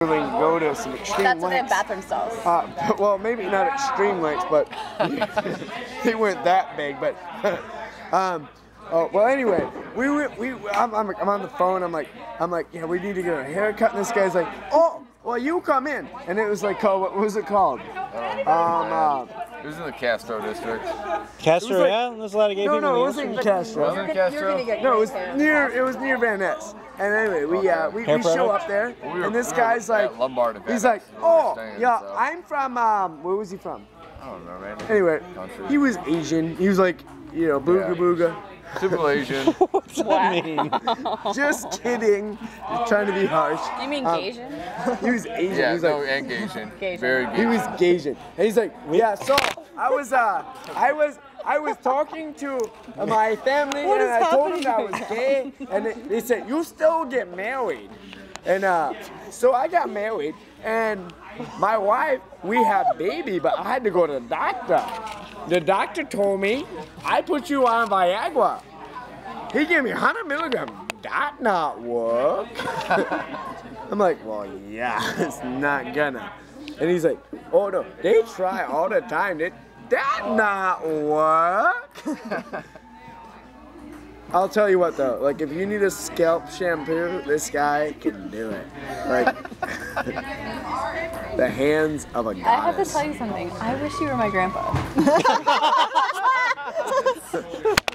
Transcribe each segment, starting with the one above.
go to some extreme That's what they lengths. have bathroom stalls. Well, maybe not extreme lengths, but they weren't that big. But well, anyway, I'm on the phone. I'm like, yeah, we need to get a haircut. And this guy's like, oh, well, you come in. And it was like called, what was it called? It was in the Castro district. Castro, like, yeah, there's a lot of gay people. No, it wasn't in Castro. Wasn't it Castro? No, it was near Van Ness. And anyway, we show up there, and this guy's like, Lombard and he's like, oh, Stand, yeah, so. I'm from, where was he from? I don't know, man. Anyway, Country. he was Asian. He was like, you know, booga booga. Typical Asian. What's that mean? Just kidding. Just trying to be harsh. You mean Gasian? He was Asian. Yeah, he was no, like, and Gasian. Gasian. Very he Gasian. was Gasian. And he's like, yeah, so I was talking to my family and I told them I was gay, and they said, you still get married. And so I got married, and my wife, we had a baby, but I had to go to the doctor. The doctor told me, I put you on Viagra. He gave me 100 milligrams. That not work. I'm like, well, yeah, it's not gonna. And he's like, oh no, they try all the time. That not work. I'll tell you what though, like if you need a scalp shampoo, this guy can do it. Like the hands of a goddess. I have to tell you something. I wish you were my grandpa.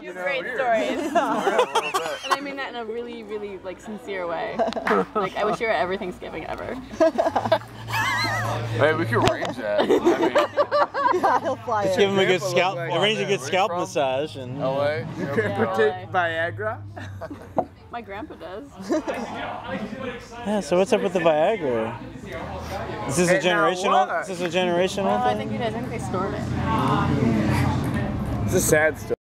You have great stories. And I mean that in a really, really like sincere way. Like I wish you were at every Thanksgiving ever. Hey, we could arrange that. I mean, Yeah, he'll fly Just in. give him a good Grandpa scalp, looked like- arrange a good Where scalp you from? massage, and LA? You can take Viagra. My grandpa does. yeah. So what's up with the Viagra? Is this a And now generational? what? Is this a generational I thing? think he does. I think they stored it. It's a sad story.